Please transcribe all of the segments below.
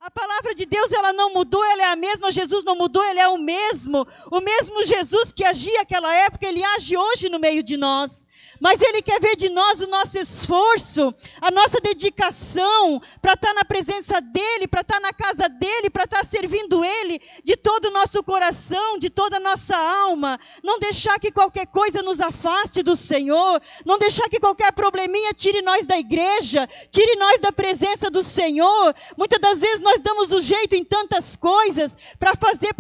A palavra de Deus, ela não mudou, ela é a mesma. Jesus não mudou, ele é o mesmo. O mesmo Jesus que agia naquela época, ele age hoje no meio de nós. Mas ele quer ver de nós o nosso esforço, a nossa dedicação para estar na presença dele, para estar na casa dele, para estar servindo ele de todo o nosso coração, de toda a nossa alma. Não deixar que qualquer coisa nos afaste do Senhor. Não deixar que qualquer probleminha tire nós da igreja, tire nós da presença do Senhor. Muitas das vezes nós damos o jeito em tantas coisas para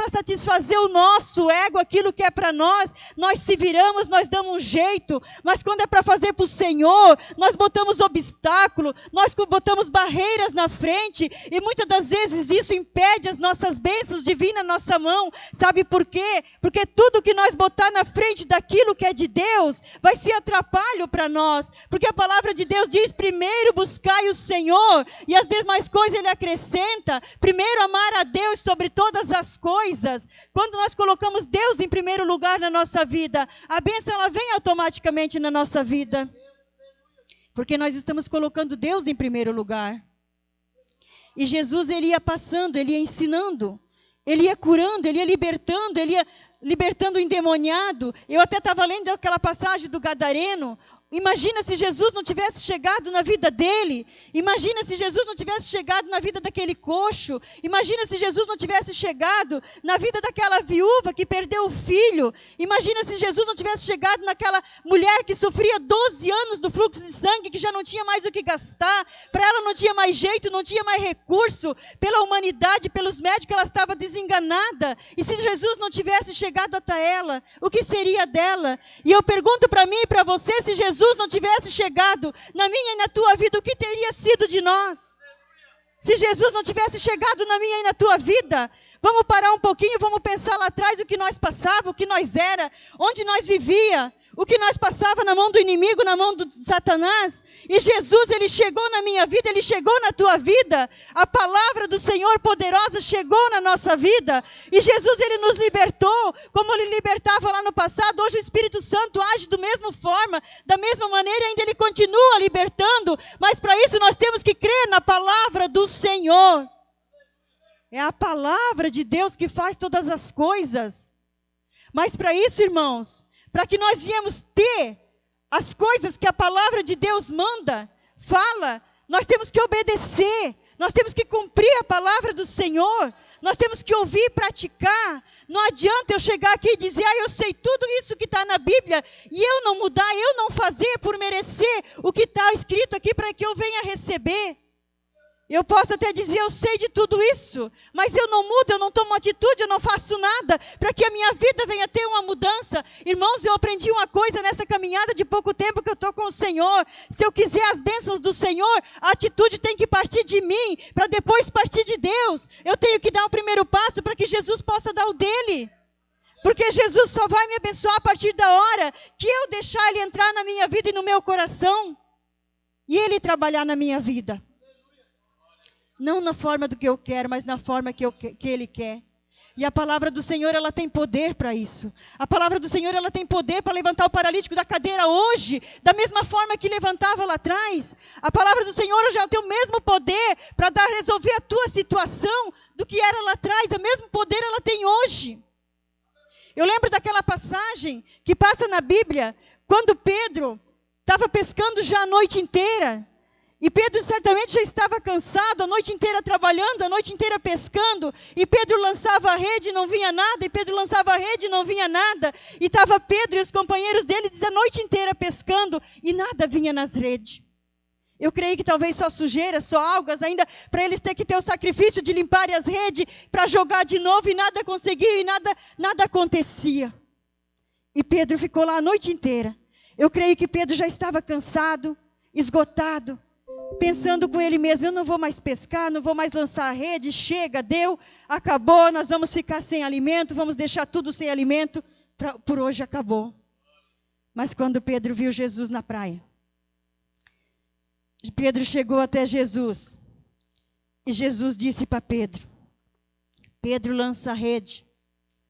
satisfazer o nosso ego, aquilo que é para nós se viramos, nós damos um jeito, mas quando é para fazer para o Senhor, nós botamos obstáculo, nós botamos barreiras na frente, e muitas das vezes isso impede as nossas bênçãos divinas na nossa mão. Sabe por quê? Porque tudo que nós botar na frente daquilo que é de Deus, vai ser atrapalho para nós, porque a palavra de Deus diz: primeiro buscai o Senhor, e as demais coisas Ele acrescenta. Primeiro amar a Deus sobre todas as coisas. Quando nós colocamos Deus em primeiro lugar na nossa vida, a bênção ela vem automaticamente na nossa vida. Porque nós estamos colocando Deus em primeiro lugar. E Jesus, ele ia passando, ele ia ensinando, ele ia curando, ele ia libertando o endemoniado. Eu até estava lendo aquela passagem do Gadareno. Imagina se Jesus não tivesse chegado na vida dele. Imagina se Jesus não tivesse chegado na vida daquele coxo. Imagina se Jesus não tivesse chegado na vida daquela viúva que perdeu o filho. Imagina se Jesus não tivesse chegado naquela mulher que sofria 12 anos do fluxo de sangue, que já não tinha mais o que gastar. Para ela não tinha mais jeito, não tinha mais recurso. Pela humanidade, pelos médicos, ela estava desenganada. E se Jesus não tivesse chegado até ela, o que seria dela? E eu pergunto para mim e para você, se Jesus não tivesse chegado na minha e na tua vida, o que teria sido de nós? Se Jesus não tivesse chegado na minha e na tua vida, vamos parar um pouquinho, vamos pensar lá atrás o que nós passava, o que nós era, onde nós vivia, o que nós passava na mão do inimigo, na mão do Satanás. E Jesus, ele chegou na minha vida, ele chegou na tua vida. A palavra do Senhor poderosa chegou na nossa vida. E Jesus, ele nos libertou, como ele libertava lá no passado. Hoje o Espírito Santo age da mesma forma, da mesma maneira, ainda ele continua libertando. Mas para isso nós temos que crer na palavra do Senhor. É a palavra de Deus que faz todas as coisas. Mas para isso, irmãos, para que nós viemos ter as coisas que a palavra de Deus manda, fala, nós temos que obedecer, nós temos que cumprir a palavra do Senhor, nós temos que ouvir e praticar. Não adianta eu chegar aqui e dizer: eu sei tudo isso que está na Bíblia, e eu não mudar, eu não fazer por merecer o que está escrito aqui para que eu venha receber. Eu posso até dizer: eu sei de tudo isso, mas eu não mudo, eu não tomo atitude, eu não faço nada para que a minha vida venha ter uma mudança. Irmãos, eu aprendi uma coisa nessa caminhada de pouco tempo que eu estou com o Senhor. Se eu quiser as bênçãos do Senhor, a atitude tem que partir de mim, para depois partir de Deus. Eu tenho que dar o primeiro passo para que Jesus possa dar o dele. Porque Jesus só vai me abençoar a partir da hora que eu deixar Ele entrar na minha vida e no meu coração, e Ele trabalhar na minha vida. Não na forma do que eu quero, mas na forma que Ele quer. E a palavra do Senhor, ela tem poder para isso. A palavra do Senhor, ela tem poder para levantar o paralítico da cadeira hoje, da mesma forma que levantava lá atrás. A palavra do Senhor já tem o mesmo poder para resolver a tua situação do que era lá atrás. O mesmo poder ela tem hoje. Eu lembro daquela passagem que passa na Bíblia, quando Pedro estava pescando já a noite inteira. E Pedro certamente já estava cansado, a noite inteira trabalhando, a noite inteira pescando. E Pedro lançava a rede e não vinha nada, e Pedro lançava a rede e não vinha nada. E estava Pedro e os companheiros dele a noite inteira pescando, e nada vinha nas redes. Eu creio que talvez só sujeira, só algas, ainda para eles ter que ter o sacrifício de limparem as redes, para jogar de novo, e nada conseguiu, e nada acontecia. E Pedro ficou lá a noite inteira. Eu creio que Pedro já estava cansado, esgotado, pensando com ele mesmo: eu não vou mais pescar, não vou mais lançar a rede, chega, deu, acabou, nós vamos ficar sem alimento, vamos deixar tudo sem alimento, por hoje acabou. Mas quando Pedro viu Jesus na praia, Pedro chegou até Jesus, e Jesus disse para Pedro: Pedro, lança a rede,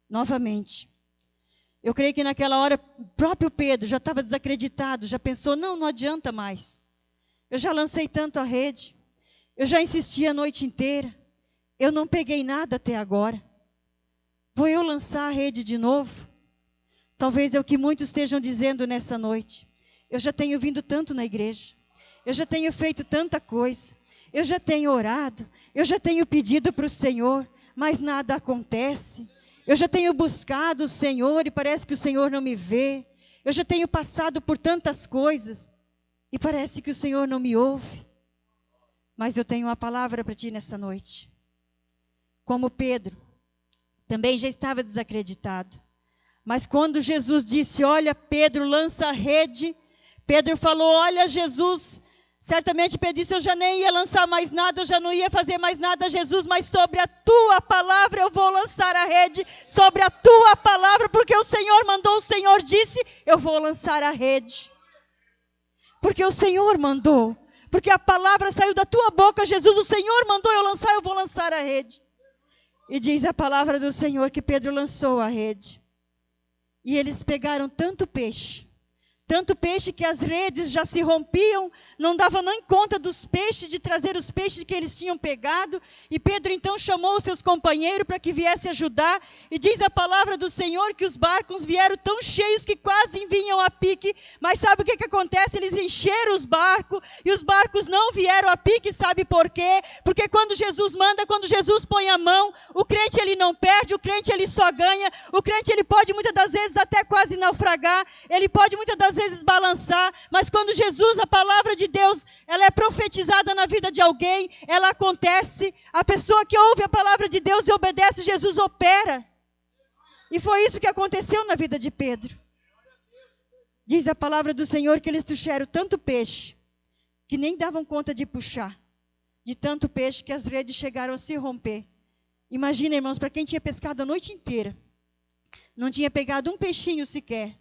novamente. Eu creio que naquela hora, o próprio Pedro já estava desacreditado, já pensou: não adianta mais. Eu já lancei tanto a rede, eu já insisti a noite inteira, Eu não peguei nada até agora. Vou eu lançar a rede de novo? Talvez é o que muitos estejam dizendo nessa noite. Eu já tenho vindo tanto na igreja. Eu já tenho feito tanta coisa. Eu já tenho orado. Eu já tenho pedido para o Senhor, mas nada acontece. Eu já tenho buscado o Senhor e parece que o Senhor não me vê. Eu já tenho passado por tantas coisas e parece que o Senhor não me ouve. Mas eu tenho uma palavra para ti nessa noite. Como Pedro, também já estava desacreditado. Mas quando Jesus disse, olha Pedro, lança a rede. Pedro falou, olha Jesus. Certamente Pedro disse, eu já nem ia lançar mais nada, eu já não ia fazer mais nada, Jesus. Mas sobre a tua palavra eu vou lançar a rede. Sobre a tua palavra, porque o Senhor mandou, o Senhor disse, eu vou lançar a rede. Porque o Senhor mandou. Porque a palavra saiu da tua boca, Jesus, o Senhor mandou eu lançar, eu vou lançar a rede. E diz a palavra do Senhor que Pedro lançou a rede. E eles pegaram tanto peixe que as redes já se rompiam, não davam nem conta dos peixes, de trazer os peixes que eles tinham pegado. E Pedro então chamou os seus companheiros para que viessem ajudar. E diz a palavra do Senhor que os barcos vieram tão cheios que quase vinham a pique. Mas sabe o que acontece? Eles encheram os barcos e os barcos não vieram a pique. Sabe por quê? Porque quando Jesus manda, quando Jesus põe a mão, o crente ele não perde, o crente ele só ganha. O crente ele pode muitas das vezes até quase naufragar, ele pode muitas das vezes balançar, mas quando Jesus, a palavra de Deus, ela é profetizada na vida de alguém, ela acontece. A pessoa que ouve a palavra de Deus e obedece, Jesus opera. E foi isso que aconteceu na vida de Pedro. Diz a palavra do Senhor que eles trouxeram tanto peixe, que nem davam conta de puxar. De tanto peixe que as redes chegaram a se romper. Imagina, irmãos, para quem tinha pescado a noite inteira, não tinha pegado um peixinho sequer,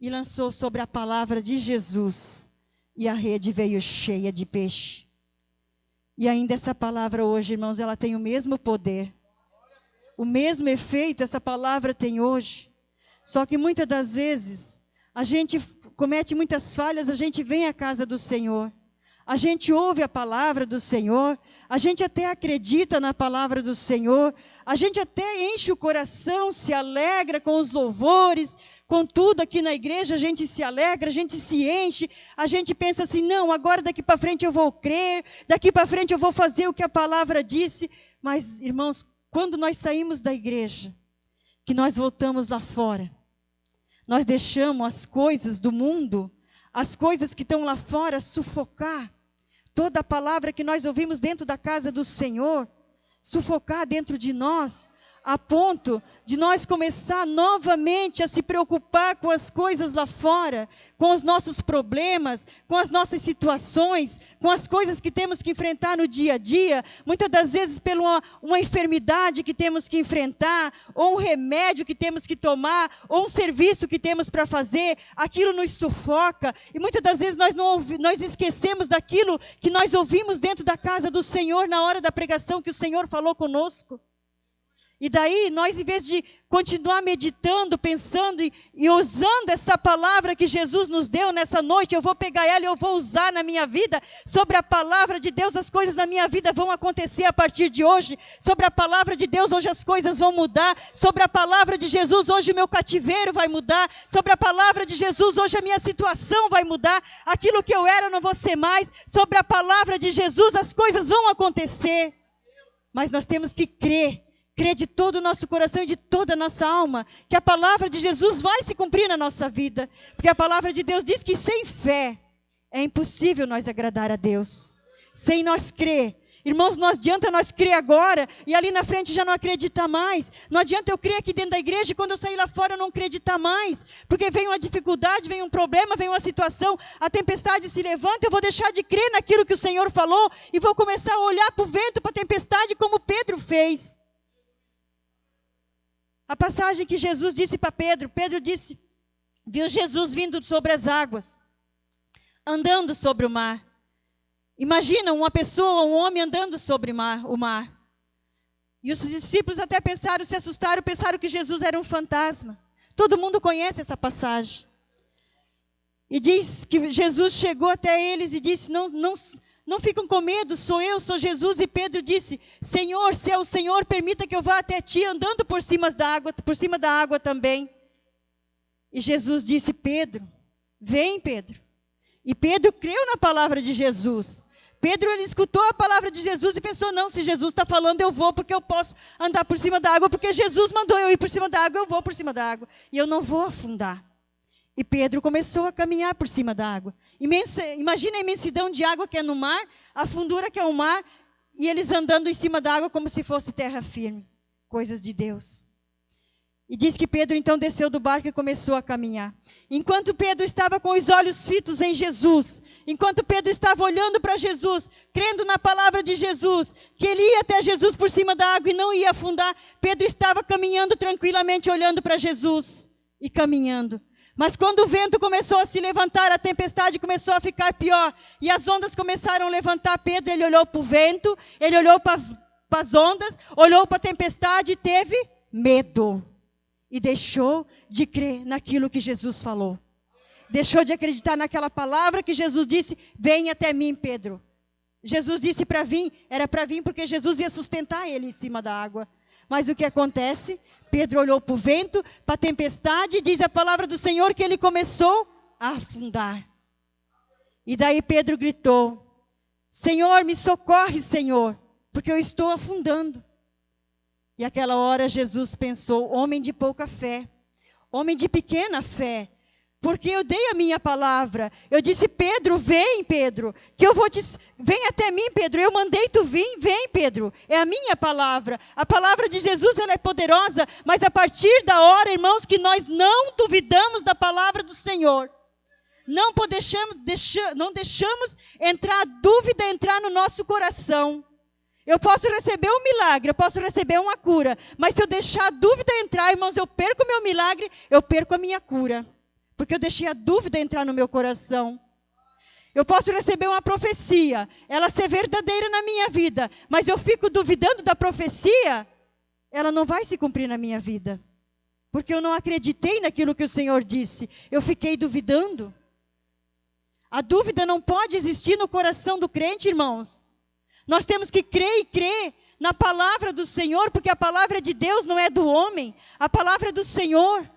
e lançou sobre a palavra de Jesus. E a rede veio cheia de peixe. E ainda essa palavra hoje, irmãos, ela tem o mesmo poder. O mesmo efeito essa palavra tem hoje. Só que muitas das vezes, a gente comete muitas falhas, a gente vem à casa do Senhor. A gente ouve a palavra do Senhor, a gente até acredita na palavra do Senhor, a gente até enche o coração, se alegra com os louvores, com tudo aqui na igreja, a gente se alegra, a gente se enche, a gente pensa assim, não, agora daqui para frente eu vou crer, daqui para frente eu vou fazer o que a palavra disse. Mas, irmãos, quando nós saímos da igreja, que nós voltamos lá fora, nós deixamos as coisas do mundo, as coisas que estão lá fora sufocar toda a palavra que nós ouvimos dentro da casa do Senhor, sufocar dentro de nós, a ponto de nós começar novamente a se preocupar com as coisas lá fora, com os nossos problemas, com as nossas situações, com as coisas que temos que enfrentar no dia a dia, muitas das vezes por uma enfermidade que temos que enfrentar, ou um remédio que temos que tomar, ou um serviço que temos para fazer, aquilo nos sufoca, e muitas das vezes nós esquecemos daquilo que nós ouvimos dentro da casa do Senhor, na hora da pregação que o Senhor falou conosco. E daí, nós, em vez de continuar meditando, pensando e usando essa palavra que Jesus nos deu nessa noite, eu vou pegar ela e eu vou usar na minha vida. Sobre a palavra de Deus, as coisas na minha vida vão acontecer a partir de hoje. Sobre a palavra de Deus, hoje as coisas vão mudar. Sobre a palavra de Jesus, hoje o meu cativeiro vai mudar. Sobre a palavra de Jesus, hoje a minha situação vai mudar. Aquilo que eu era, eu não vou ser mais. Sobre a palavra de Jesus, as coisas vão acontecer. Mas nós temos que crer de todo o nosso coração e de toda a nossa alma, que a palavra de Jesus vai se cumprir na nossa vida. Porque a palavra de Deus diz que sem fé é impossível nós agradar a Deus. Sem nós crer. Irmãos, não adianta nós crer agora e ali na frente já não acreditar mais. Não adianta eu crer aqui dentro da igreja e quando eu sair lá fora eu não acreditar mais. Porque vem uma dificuldade, vem um problema, vem uma situação, a tempestade se levanta, eu vou deixar de crer naquilo que o Senhor falou e vou começar a olhar para o vento, para a tempestade, como Pedro fez. A passagem que Jesus disse para Pedro, Pedro disse, viu Jesus vindo sobre as águas, andando sobre o mar. Imagina uma pessoa, um homem andando sobre o mar. E os discípulos até pensaram, se assustaram, pensaram que Jesus era um fantasma. Todo mundo conhece essa passagem. E diz que Jesus chegou até eles e disse, não ficam com medo, sou eu, sou Jesus. E Pedro disse, Senhor, se é o Senhor, permita que eu vá até ti andando por cima da água também. E Jesus disse, Pedro, vem Pedro. E Pedro creu na palavra de Jesus. Pedro, ele escutou a palavra de Jesus e pensou, não, se Jesus está falando, eu vou, porque eu posso andar por cima da água, porque Jesus mandou eu ir por cima da água, eu vou por cima da água. E eu não vou afundar. E Pedro começou a caminhar por cima da água. Imagina a imensidão de água que é no mar, a fundura que é o mar, e eles andando em cima da água como se fosse terra firme. Coisas de Deus. E diz que Pedro então desceu do barco e começou a caminhar. Enquanto Pedro estava com os olhos fitos em Jesus, enquanto Pedro estava olhando para Jesus, crendo na palavra de Jesus, que ele ia até Jesus por cima da água e não ia afundar, Pedro estava caminhando tranquilamente, olhando para Jesus e caminhando. Mas quando o vento começou a se levantar, a tempestade começou a ficar pior, e as ondas começaram a levantar Pedro, ele olhou para o vento, ele olhou para as ondas, olhou para a tempestade e teve medo. E deixou de crer naquilo que Jesus falou. Deixou de acreditar naquela palavra que Jesus disse, vem até mim, Pedro. Jesus disse para vir, era para vir porque Jesus ia sustentar ele em cima da água. Mas o que acontece? Pedro olhou para o vento, para a tempestade, e diz a palavra do Senhor que ele começou a afundar. E daí Pedro gritou, Senhor, me socorre, Senhor, porque eu estou afundando. E aquela hora Jesus pensou, homem de pouca fé, homem de pequena fé, porque eu dei a minha palavra. Eu disse, Pedro, vem, Pedro, que eu vou te... Vem até mim, Pedro, eu mandei tu vir, vem, Pedro. É a minha palavra. A palavra de Jesus, ela é poderosa, mas a partir da hora, irmãos, que nós não duvidamos da palavra do Senhor, não deixamos a dúvida entrar no nosso coração. Eu posso receber um milagre, eu posso receber uma cura, mas se eu deixar a dúvida entrar, irmãos, eu perco o meu milagre, eu perco a minha cura. Porque eu deixei a dúvida entrar no meu coração. Eu posso receber uma profecia, ela ser verdadeira na minha vida, mas eu fico duvidando da profecia, ela não vai se cumprir na minha vida. Porque eu não acreditei naquilo que o Senhor disse, eu fiquei duvidando. A dúvida não pode existir no coração do crente, irmãos. Nós temos que crer e crer na palavra do Senhor, porque a palavra é de Deus, não é do homem. A palavra é do Senhor.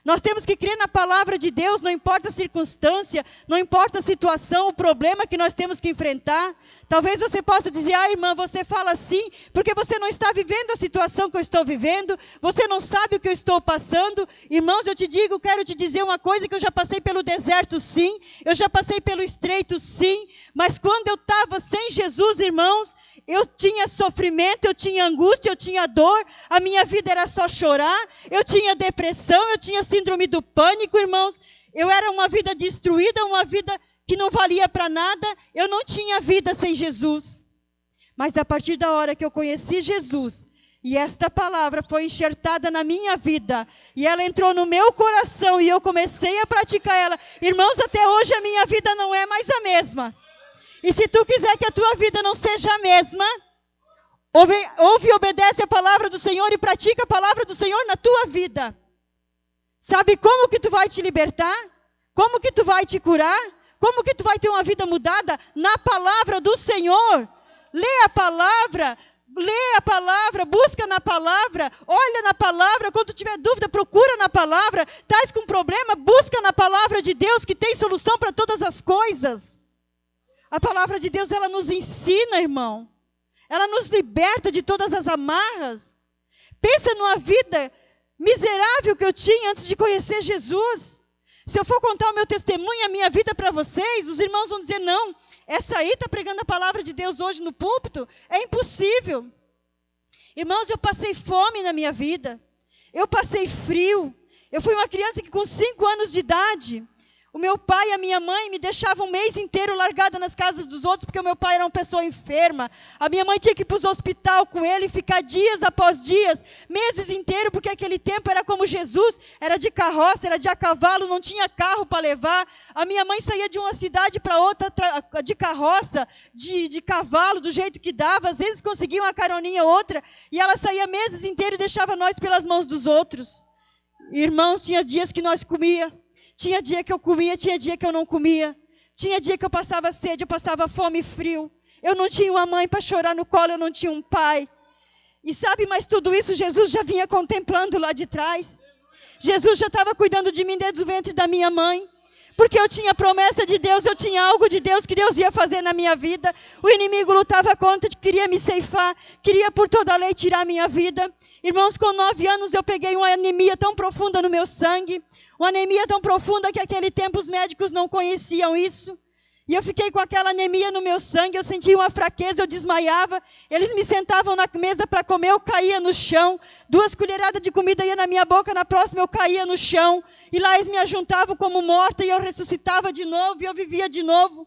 Nós temos que crer na palavra de Deus, não importa a circunstância, não importa a situação, o problema que nós temos que enfrentar. Talvez você possa dizer, irmã, você fala assim, porque você não está vivendo a situação que eu estou vivendo, você não sabe o que eu estou passando. Irmãos, eu te digo, quero te dizer uma coisa, que eu já passei pelo deserto sim, eu já passei pelo estreito sim, mas quando eu estava sem Jesus, irmãos, eu tinha sofrimento, eu tinha angústia, eu tinha dor, a minha vida era só chorar, eu tinha depressão, eu tinha síndrome do pânico, irmãos. Eu era uma vida destruída, uma vida que não valia para nada. Eu não tinha vida sem Jesus. Mas a partir da hora que eu conheci Jesus, e esta palavra foi enxertada na minha vida, e ela entrou no meu coração, e eu comecei a praticar ela. Irmãos, até hoje a minha vida não é mais a mesma. E se tu quiser que a tua vida não seja a mesma, ouve e obedece a palavra do Senhor e pratica a palavra do Senhor na tua vida. Sabe como que tu vai te libertar? Como que tu vai te curar? Como que tu vai ter uma vida mudada? Na palavra do Senhor. Lê a palavra, busca na palavra, olha na palavra. Quando tu tiver dúvida, procura na palavra. Estás com problema, busca na palavra de Deus, que tem solução para todas as coisas. A palavra de Deus, ela nos ensina, irmão. Ela nos liberta de todas as amarras. Pensa numa vida miserável que eu tinha antes de conhecer Jesus. Se eu for contar o meu testemunho, a minha vida para vocês, os irmãos vão dizer, não, essa aí está pregando a palavra de Deus hoje no púlpito? É impossível. Irmãos, eu passei fome na minha vida. Eu passei frio. Eu fui uma criança que com 5 anos de idade, o meu pai e a minha mãe me deixavam um mês inteiro largada nas casas dos outros, porque o meu pai era uma pessoa enferma. A minha mãe tinha que ir para o hospital com ele e ficar dias após dias, meses inteiros, porque aquele tempo era como Jesus, era de carroça, era de a cavalo, não tinha carro para levar. A minha mãe saía de uma cidade para outra de carroça, de cavalo, do jeito que dava. Às vezes conseguia uma caroninha ou outra, e ela saía meses inteiros e deixava nós pelas mãos dos outros. Irmãos, tinha dias que nós comíamos. Tinha dia que eu comia, tinha dia que eu não comia. Tinha dia que eu passava sede, eu passava fome e frio. Eu não tinha uma mãe para chorar no colo, eu não tinha um pai. E sabe, mas tudo isso Jesus já vinha contemplando lá de trás. Jesus já estava cuidando de mim desde o ventre da minha mãe. Porque eu tinha promessa de Deus, eu tinha algo de Deus que Deus ia fazer na minha vida. O inimigo lutava contra, queria me ceifar, queria por toda a lei tirar a minha vida. Irmãos, com 9 anos eu peguei uma anemia tão profunda no meu sangue. Uma anemia tão profunda que naquele tempo os médicos não conheciam isso. E eu fiquei com aquela anemia no meu sangue, eu sentia uma fraqueza, eu desmaiava. Eles me sentavam na mesa para comer, eu caía no chão. 2 colheradas de comida iam na minha boca, na próxima eu caía no chão. E lá eles me ajuntavam como morta e eu ressuscitava de novo e eu vivia de novo.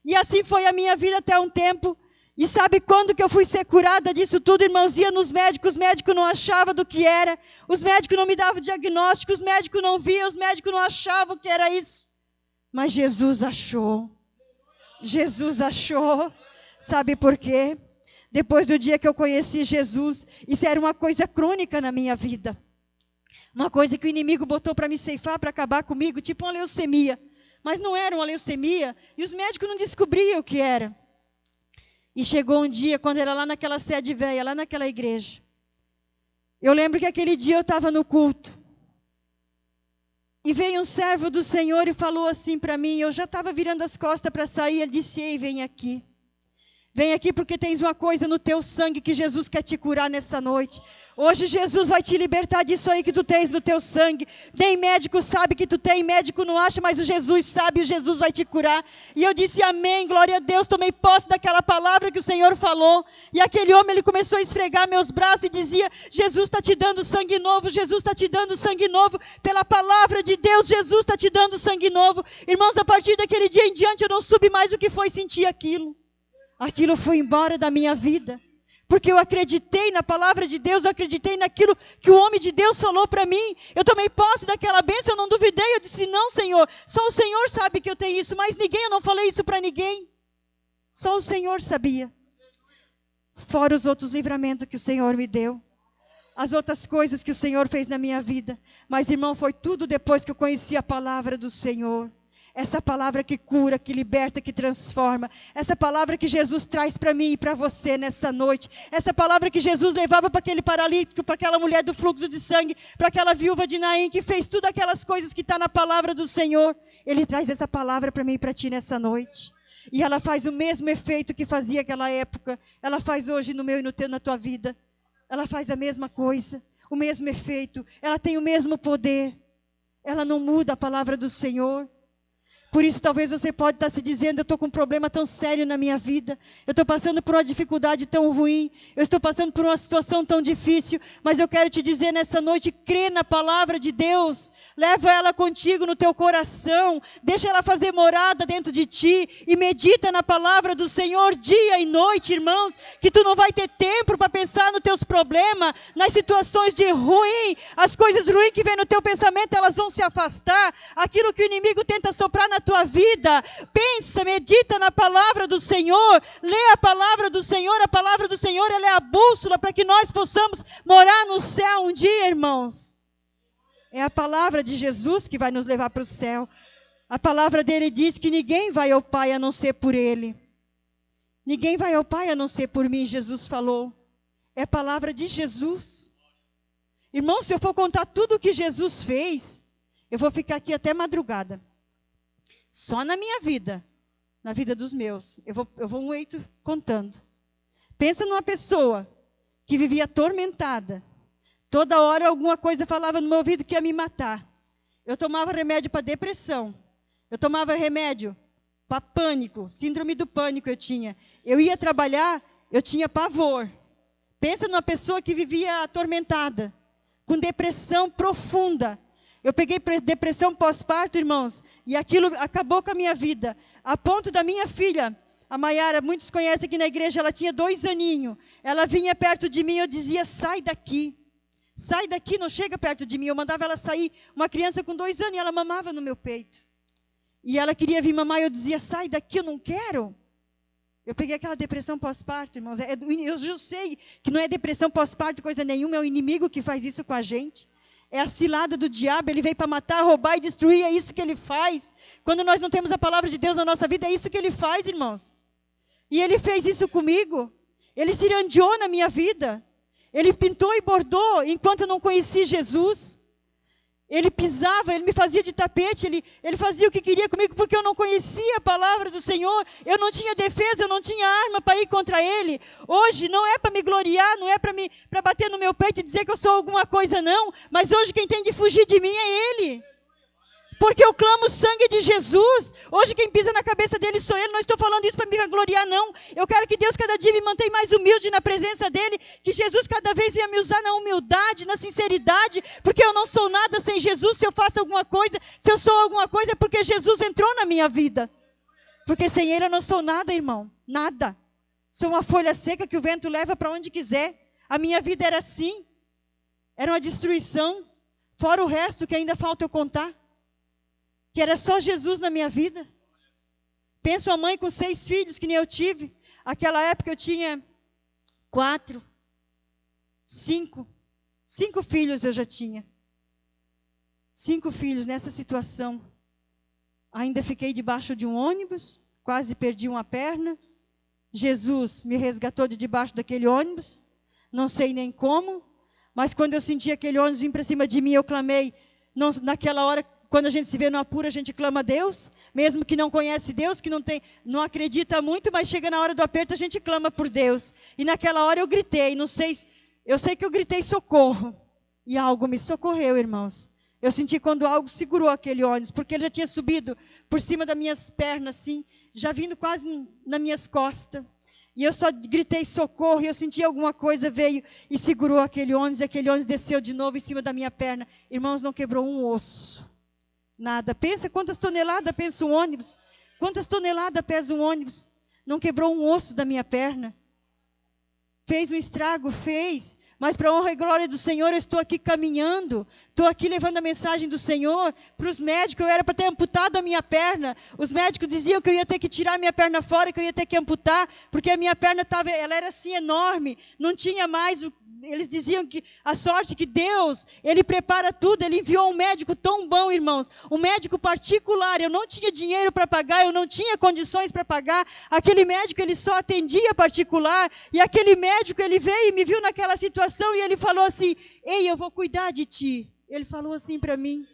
E assim foi a minha vida até um tempo. E sabe quando que eu fui ser curada disso tudo, irmãos? Ia nos médicos, os médicos não achavam do que era. Os médicos não me davam diagnóstico, os médicos não viam, os médicos não achavam que era isso. Mas Jesus achou. Jesus achou. Sabe por quê? Depois do dia que eu conheci Jesus, isso era uma coisa crônica na minha vida. Uma coisa que o inimigo botou para me ceifar, para acabar comigo, tipo uma leucemia. Mas não era uma leucemia, e os médicos não descobriam o que era. E chegou um dia, quando era lá naquela sede velha, lá naquela igreja. Eu lembro que aquele dia eu estava no culto. E veio um servo do Senhor e falou assim para mim, eu já estava virando as costas para sair, ele disse, ei, vem aqui. Vem aqui porque tens uma coisa no teu sangue que Jesus quer te curar nessa noite. Hoje Jesus vai te libertar disso aí que tu tens no teu sangue. Nem médico sabe que tu tem, médico não acha, mas o Jesus sabe, o Jesus vai te curar. E eu disse amém, glória a Deus, tomei posse daquela palavra que o Senhor falou. E aquele homem, ele começou a esfregar meus braços e dizia, Jesus está te dando sangue novo, Jesus está te dando sangue novo. Pela palavra de Deus, Jesus está te dando sangue novo. Irmãos, a partir daquele dia em diante, eu não soube mais o que foi sentir aquilo. Aquilo foi embora da minha vida, porque eu acreditei na palavra de Deus, eu acreditei naquilo que o homem de Deus falou para mim. Eu tomei posse daquela bênção, eu não duvidei, eu disse, não, Senhor, só o Senhor sabe que eu tenho isso, mas ninguém, eu não falei isso para ninguém. Só o Senhor sabia. Fora os outros livramentos que o Senhor me deu, as outras coisas que o Senhor fez na minha vida. Mas, irmão, foi tudo depois que eu conheci a palavra do Senhor. Essa palavra que cura, que liberta, que transforma. Essa palavra que Jesus traz para mim e para você nessa noite. Essa palavra que Jesus levava para aquele paralítico, para aquela mulher do fluxo de sangue, para aquela viúva de Naim, que fez tudo aquelas coisas que está na palavra do Senhor. Ele traz essa palavra para mim e para ti nessa noite. E ela faz o mesmo efeito que fazia naquela época. Ela faz hoje no meu e no teu, na tua vida. Ela faz a mesma coisa, o mesmo efeito. Ela tem o mesmo poder. Ela não muda a palavra do Senhor. Por isso, talvez você pode estar se dizendo, eu estou com um problema tão sério na minha vida, eu estou passando por uma dificuldade tão ruim, eu estou passando por uma situação tão difícil, mas eu quero te dizer nessa noite, crê na palavra de Deus, leva ela contigo no teu coração, deixa ela fazer morada dentro de ti, e medita na palavra do Senhor dia e noite, irmãos, que tu não vai ter tempo para pensar nos teus problemas, nas situações de ruim, as coisas ruins que vêm no teu pensamento, elas vão se afastar, aquilo que o inimigo tenta soprar na tua vida, pensa, medita na palavra do Senhor, lê a palavra do Senhor ela é a bússola para que nós possamos morar no céu um dia, irmãos. É a palavra de Jesus que vai nos levar para o céu. A palavra dele diz que ninguém vai ao Pai a não ser por ele. Ninguém vai ao Pai a não ser por mim, Jesus falou. É a palavra de Jesus. Irmão, se eu for contar tudo o que Jesus fez, eu vou ficar aqui até madrugada. Só na minha vida, na vida dos meus. Eu vou muito contando. Pensa numa pessoa que vivia atormentada. Toda hora alguma coisa falava no meu ouvido que ia me matar. Eu tomava remédio para depressão. Eu tomava remédio para pânico. Síndrome do pânico eu tinha. Eu ia trabalhar, eu tinha pavor. Pensa numa pessoa que vivia atormentada, com depressão profunda. Eu peguei depressão pós-parto, irmãos, e aquilo acabou com a minha vida. A ponto da minha filha, a Maiara, muitos conhecem aqui na igreja, ela tinha 2 aninhos. Ela vinha perto de mim, eu dizia, sai daqui, não chega perto de mim. Eu mandava ela sair, uma criança com 2 anos, e ela mamava no meu peito. E ela queria vir mamar, e eu dizia, sai daqui, eu não quero. Eu peguei aquela depressão pós-parto, irmãos. Eu já sei que não é depressão pós-parto, coisa nenhuma, é o inimigo que faz isso com a gente. É a cilada do diabo, ele veio para matar, roubar e destruir, é isso que ele faz. Quando nós não temos a palavra de Deus na nossa vida, é isso que ele faz, irmãos. E ele fez isso comigo. Ele cirandeou na minha vida. Ele pintou e bordou enquanto eu não conheci Jesus. Ele pisava, ele me fazia de tapete, ele fazia o que queria comigo, porque eu não conhecia a palavra do Senhor, eu não tinha defesa, eu não tinha arma para ir contra ele. Hoje não é para me gloriar, não é para bater no meu peito e dizer que eu sou alguma coisa, não. Mas hoje quem tem de fugir de mim é ele. Porque eu clamo o sangue de Jesus. Hoje quem pisa na cabeça dele sou ele. Não estou falando isso para me gloriar, não. Eu quero que Deus cada dia me mantenha mais humilde na presença dele. Que Jesus cada vez venha me usar na humildade, na sinceridade. Porque eu não sou nada sem Jesus. Se eu faço alguma coisa, se eu sou alguma coisa, é porque Jesus entrou na minha vida. Porque sem ele eu não sou nada, irmão. Nada. Sou uma folha seca que o vento leva para onde quiser. A minha vida era assim. Era uma destruição. Fora o resto que ainda falta eu contar. Que era só Jesus na minha vida. Penso a mãe com 6 filhos, que nem eu tive. Aquela época eu tinha 4, 5. 5 filhos eu já tinha. 5 filhos nessa situação. Ainda fiquei debaixo de um ônibus, quase perdi uma perna. Jesus me resgatou de debaixo daquele ônibus. Não sei nem como, mas quando eu senti aquele ônibus vir para cima de mim, eu clamei. Naquela hora, quando a gente se vê no apuro, a gente clama a Deus, mesmo que não conhece Deus, que não acredita muito, mas chega na hora do aperto, a gente clama por Deus. E naquela hora eu gritei, eu sei que eu gritei socorro. E algo me socorreu, irmãos. Eu senti quando algo segurou aquele ônibus, porque ele já tinha subido por cima das minhas pernas, assim, já vindo quase nas minhas costas. E eu só gritei socorro, e eu senti alguma coisa veio e segurou aquele ônibus, e aquele ônibus desceu de novo em cima da minha perna. Irmãos, não quebrou um osso. Nada. Pensa quantas toneladas pesa um ônibus. Quantas toneladas pesa um ônibus. Não quebrou um osso da minha perna. Fez um estrago? Fez. Mas para a honra e glória do Senhor, eu estou aqui caminhando. Estou aqui levando a mensagem do Senhor. Para os médicos, eu era para ter amputado a minha perna. Os médicos diziam que eu ia ter que tirar a minha perna fora, que eu ia ter que amputar, porque a minha perna ela era assim enorme. Não tinha mais eles diziam que a sorte que Deus, Ele prepara tudo. Ele enviou um médico tão bom, irmãos. Um médico particular. Eu não tinha dinheiro para pagar, eu não tinha condições para pagar. Aquele médico, ele só atendia particular. E aquele médico, ele veio e me viu naquela situação e ele falou assim: ei, eu vou cuidar de ti. Ele falou assim para mim.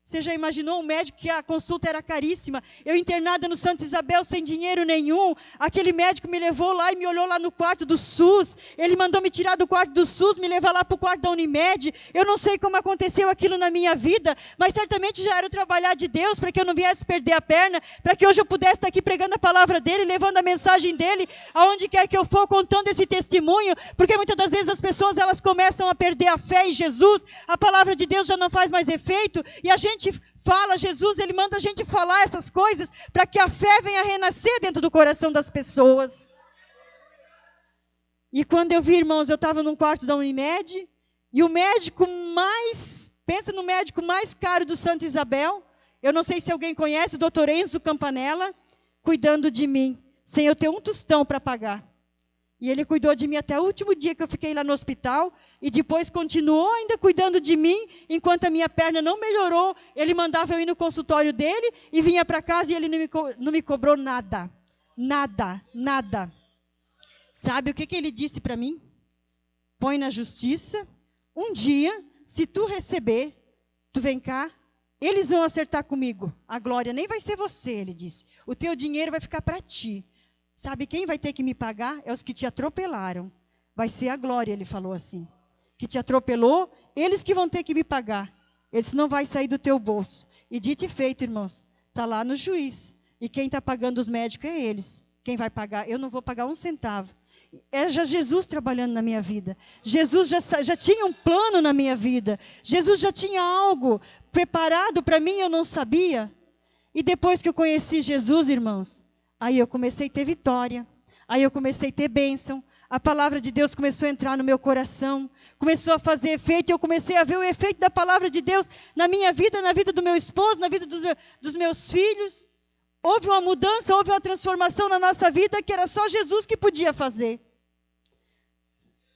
Você já imaginou um médico que a consulta era caríssima? Eu internada no Santa Isabel sem dinheiro nenhum. Aquele médico me levou lá e me olhou lá no quarto do SUS. Ele mandou me tirar do quarto do SUS, me levar lá para o quarto da Unimed. Eu não sei como aconteceu aquilo na minha vida, mas certamente já era o trabalhar de Deus para que eu não viesse perder a perna, para que hoje eu pudesse estar aqui pregando a palavra dEle, levando a mensagem dEle, aonde quer que eu for, contando esse testemunho, porque muitas das vezes as pessoas elas começam a perder a fé em Jesus, a palavra de Deus já não faz mais efeito, e a gente fala, Jesus, Ele manda a gente falar essas coisas para que a fé venha renascer dentro do coração das pessoas. E quando eu vi, irmãos, eu estava num quarto da Unimed, e o médico pensa no médico mais caro do Santa Isabel, eu não sei se alguém conhece, o doutor Enzo Campanella, cuidando de mim, sem eu ter um tostão para pagar. E ele cuidou de mim até o último dia que eu fiquei lá no hospital. E depois continuou ainda cuidando de mim. Enquanto a minha perna não melhorou, ele mandava eu ir no consultório dele. E vinha para casa e ele não me cobrou nada. Nada, nada. Sabe o que ele disse para mim? Põe na justiça. Um dia, se tu receber, tu vem cá. Eles vão acertar comigo. A glória nem vai ser você, ele disse. O teu dinheiro vai ficar para ti. Sabe quem vai ter que me pagar? É os que te atropelaram. Vai ser a glória, ele falou assim. Que te atropelou, eles que vão ter que me pagar. Eles não vai sair do teu bolso. E dito e feito, irmãos, está lá no juiz. E quem está pagando os médicos é eles. Quem vai pagar? Eu não vou pagar um centavo. Era já Jesus trabalhando na minha vida. Jesus já tinha um plano na minha vida. Jesus já tinha algo preparado para mim, eu não sabia. E depois que eu conheci Jesus, irmãos, aí eu comecei a ter vitória, aí eu comecei a ter bênção, a palavra de Deus começou a entrar no meu coração, começou a fazer efeito, e eu comecei a ver o efeito da palavra de Deus na minha vida, na vida do meu esposo, na vida dos meus filhos. Houve uma mudança, houve uma transformação na nossa vida que era só Jesus que podia fazer.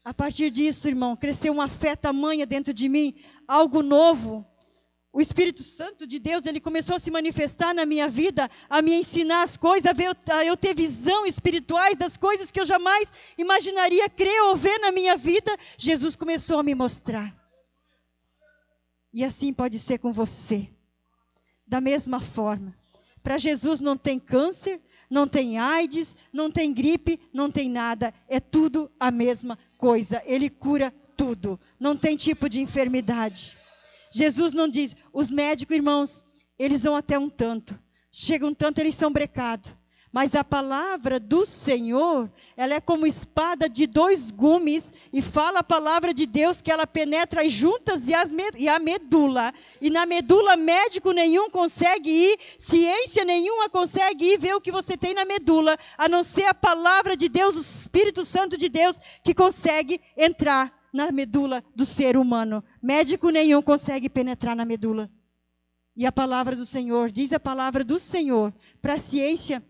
A partir disso, irmão, cresceu uma fé tamanha dentro de mim, algo novo. O Espírito Santo de Deus, ele começou a se manifestar na minha vida, a me ensinar as coisas, a eu ter visão espirituais das coisas que eu jamais imaginaria crer ou ver na minha vida. Jesus começou a me mostrar. E assim pode ser com você. Da mesma forma. Para Jesus não tem câncer, não tem AIDS, não tem gripe, não tem nada. É tudo a mesma coisa. Ele cura tudo. Não tem tipo de enfermidade. Jesus não diz, os médicos, irmãos, eles vão até um tanto. Chega um tanto, eles são brecados. Mas a palavra do Senhor, ela é como espada de 2 gumes, e fala a palavra de Deus que ela penetra as juntas e a medula. E na medula médico nenhum consegue ir, ciência nenhuma consegue ir ver o que você tem na medula, a não ser a palavra de Deus, o Espírito Santo de Deus, que consegue entrar na medula do ser humano. Médico nenhum consegue penetrar na medula. E a palavra do Senhor, diz a palavra do Senhor, para a ciência,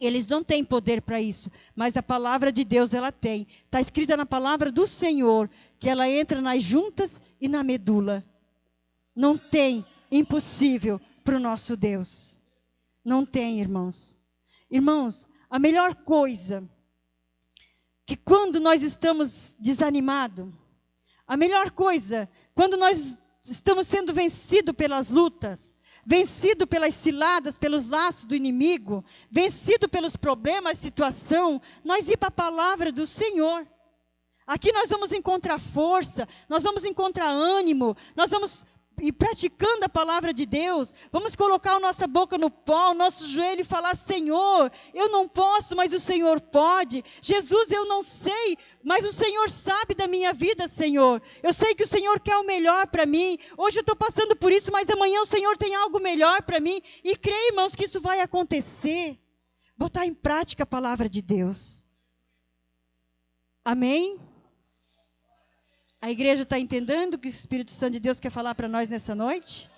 eles não têm poder para isso, mas a palavra de Deus ela tem. Está escrita na palavra do Senhor, que ela entra nas juntas e na medula. Não tem impossível para o nosso Deus. Não tem, irmãos. Irmãos, a melhor coisa que quando nós estamos desanimados, a melhor coisa, quando nós estamos sendo vencidos pelas lutas, vencido pelas ciladas, pelos laços do inimigo, vencido pelos problemas, situação, nós ir para a palavra do Senhor. Aqui nós vamos encontrar força, nós vamos encontrar ânimo, nós vamos ir praticando a palavra de Deus, vamos colocar a nossa boca no pó, o nosso joelho e falar, Senhor, eu não posso, mas o Senhor pode. Jesus, eu não sei, mas o Senhor sabe da minha vida, Senhor. Eu sei que o Senhor quer o melhor para mim. Hoje eu estou passando por isso, mas amanhã o Senhor tem algo melhor para mim. E creio, irmãos, que isso vai acontecer. Botar em prática a palavra de Deus. Amém? A igreja está entendendo o que o Espírito Santo de Deus quer falar para nós nessa noite?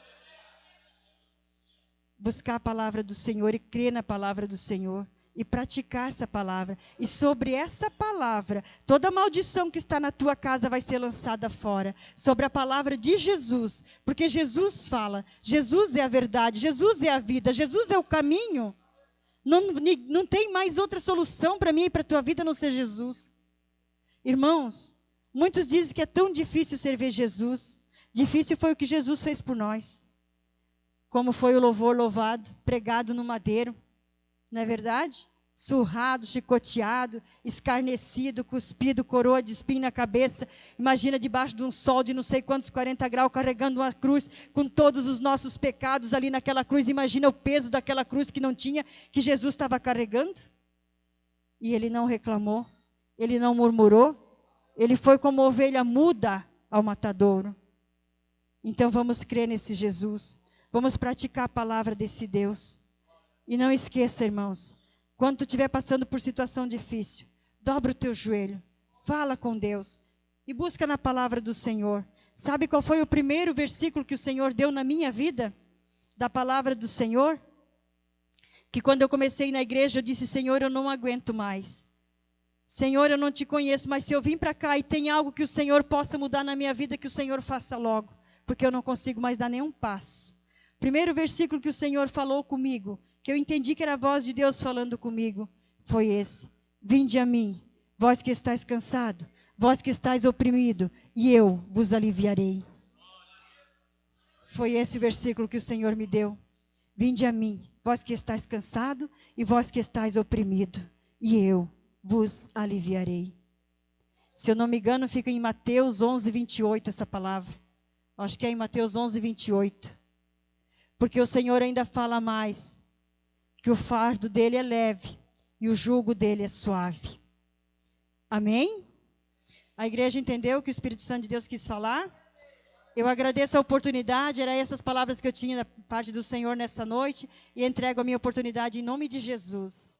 Buscar a palavra do Senhor e crer na palavra do Senhor. E praticar essa palavra. E sobre essa palavra, toda maldição que está na tua casa vai ser lançada fora. Sobre a palavra de Jesus. Porque Jesus fala, Jesus é a verdade, Jesus é a vida, Jesus é o caminho. Não tem mais outra solução para mim e para a tua vida a não ser Jesus. Irmãos, muitos dizem que é tão difícil servir Jesus. Difícil foi o que Jesus fez por nós. Como foi o louvor louvado, pregado no madeiro. Não é verdade? Surrado, chicoteado, escarnecido, cuspido, coroa de espinho na cabeça. Imagina debaixo de um sol de não sei quantos 40 graus, carregando uma cruz com todos os nossos pecados ali naquela cruz. Imagina o peso daquela cruz que não tinha, que Jesus estava carregando. E ele não reclamou, ele não murmurou. Ele foi como ovelha muda ao matadouro. Então vamos crer nesse Jesus. Vamos praticar a palavra desse Deus. E não esqueça, irmãos, quando tu estiver passando por situação difícil, dobra o teu joelho, fala com Deus e busca na palavra do Senhor. Sabe qual foi o primeiro versículo que o Senhor deu na minha vida? Da palavra do Senhor? Que quando eu comecei na igreja, eu disse, Senhor, eu não aguento mais. Senhor, eu não te conheço, mas se eu vim para cá e tem algo que o Senhor possa mudar na minha vida, que o Senhor faça logo, porque eu não consigo mais dar nenhum passo. Primeiro versículo que o Senhor falou comigo, que eu entendi que era a voz de Deus falando comigo, foi esse. Vinde a mim, vós que estáis cansado, vós que estáis oprimido, e eu vos aliviarei. Foi esse o versículo que o Senhor me deu. Vinde a mim, vós que estáis cansado, e vós que estáis oprimido, e eu vos aliviarei. Se eu não me engano, fica em Mateus 11, 28 essa palavra. Acho que é em Mateus 11, 28. Porque o Senhor ainda fala mais, que o fardo dele é leve e o jugo dele é suave. Amém? A igreja entendeu o que o Espírito Santo de Deus quis falar? Eu agradeço a oportunidade, eram essas palavras que eu tinha da parte do Senhor nessa noite, e entrego a minha oportunidade em nome de Jesus.